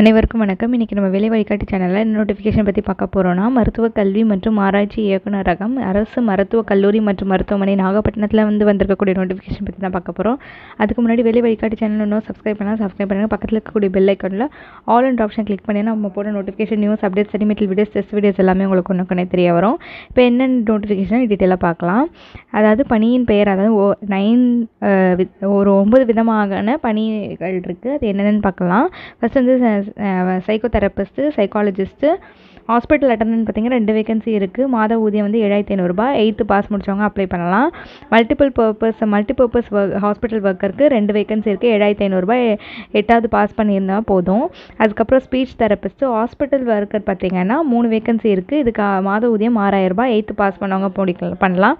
அனைவருக்கும் வணக்கம். இன்றைக்கி நம்ம வேலை வழிகாட்டி சேனலில் என்ன நோட்டிஃபிகேஷன் பற்றி பார்க்க போகிறோன்னா, மருத்துவ கல்வி மற்றும் ஆராய்ச்சி இயக்குநரகம் அரசு மருத்துவக் கல்லூரி மற்றும் மருத்துவமனை நாகப்பட்டினத்தில் வந்திருக்கக்கூடிய நோட்டிஃபிகேஷன் பற்றி தான் பார்க்க போகிறோம். அதுக்கு முன்னாடி வேலை வழிகாட்டி சேனல் இன்னும் சப்ஸ்கிரைப் பண்ணுங்கள். பக்கத்தில் இருக்கக்கூடிய பெல் ஐக்கானில் ஆல் அண்ட் ஆப்ஷன் கிளிக் பண்ணி நம்ம போட notification news updates readymade videos test videos எல்லாமே உங்களுக்கு ஒன்றுக்குனே தெரிய வரும். இப்போ என்ன நோட்டிஃபிகேஷன் டீட்டெயிலாக பார்க்கலாம். அதாவது பணியின் பெயர், அதாவது ஒரு 9 விதமான பணிகள் இருக்குது. அது என்னென்னு பார்க்கலாம். ஃபஸ்ட் சைக்கோதெரபிஸ்ட்டு, சைக்காலஜிஸ்ட்டு, ஹாஸ்பிட்டல் அட்டண்டன்ட் பார்த்திங்கன்னா 2 வேகன்சி இருக்குது. மாத ஊதியம் 7500 ரூபாய். 8th பாஸ் முடித்தவங்க அப்ளை பண்ணலாம். மல்டிபர்பஸ் ஹாஸ்பிட்டல் ஒர்க்கருக்கு 2 வேகன்சி இருக்குது. 7500 ரூபாய். 8th பாஸ் பண்ணியிருந்தால் போதும். அதுக்கப்புறம் ஸ்பீச் தெரபிஸ்ட்டு, ஹாஸ்பிட்டல் ஒர்க்கர் பார்த்திங்கன்னா 3 வேகன்சி இருக்குது. இதுக்கு மாத ஊதியம் 6000 ரூபாய். 8th பாஸ் பண்ணவங்க பண்ணலாம்.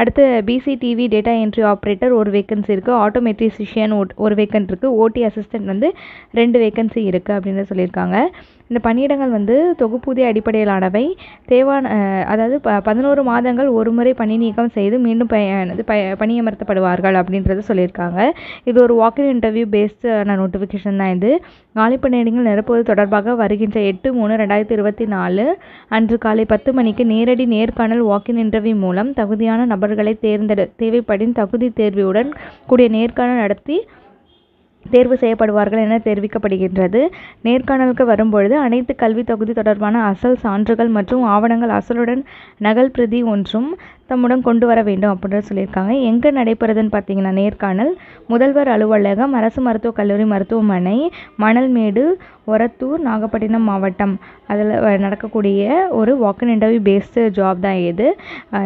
அடுத்து பிசிடிவி டேட்டா என்ட்ரி ஆப்ரேட்டர் 1 வேகன்சி இருக்குது. ஆட்டோமெட்ரிசிஷியன் 1 வேகன்ட் இருக்குது. ஓடி அசிஸ்டன்ட் 2 வேகன்சி இருக்குது அப்படின்னு சொல்லியிருக்காங்க. இந்த பணியிடங்கள் தொகுப்பூதிய அடிப்படையிலானவை. அதாவது 11 மாதங்கள் ஒரு முறை பணி நீக்கம் செய்து மீண்டும் பணியமர்த்தப்படுவார்கள் அப்படின்றது சொல்லியிருக்காங்க. இது ஒரு வாக்கின் இன்டர்வியூ பேஸ்டான நோட்டிஃபிகேஷன் தான். இது காலி பணியிடங்கள் நிரப்புவது தொடர்பாக வருகின்ற 8/3/2024 அன்று காலை 10 மணிக்கு நேரடி நேர்காணல் வாக்கின் இன்டர்வியூ மூலம் தகுதியான நபர்களை தேவைப்படின் தகுதி தேர்வுடன் கூடிய நேர்காணல் நடத்தி தேர்வு செய்யப்படுவார்கள் என தெரிவிக்கப்படுகின்றது. நேர்காணலுக்கு வரும்பொழுது அனைத்து கல்வி தகுதி தொடர்பான அசல் சான்றுகள் மற்றும் ஆவணங்கள் அசலுடன் நகல் பிரதி ஒன்றும் தம்முடன் கொண்டு வர வேண்டும் அப்படின்னு சொல்லியிருக்காங்க. எங்கே நடைபெறுதுன்னு பார்த்தீங்கன்னா, நேர்காணல் முதல்வர் அலுவலகம், அரசு மருத்துவக் கல்லூரி மருத்துவமனை, மணல்மேடு, ஒரத்தூர், நாகப்பட்டினம் மாவட்டம். அதில் நடக்கக்கூடிய ஒரு வாக்கின் இன்டர்வியூ பேஸ்டு ஜாப் தான் இது.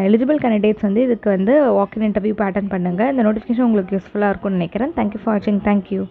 எலிஜிபிள் கேண்டிடேட்ஸ் இதுக்கு வாக்கின் இன்டர்வியூ அட்டெண்ட் பண்ணுங்கள். இந்த நோட்டிஃபிகேஷன் உங்களுக்கு யூஸ்ஃபுல்லாக இருக்கும்னு நினைக்கிறேன். தேங்க்யூ ஃபார் வாட்சிங். தேங்க்யூ.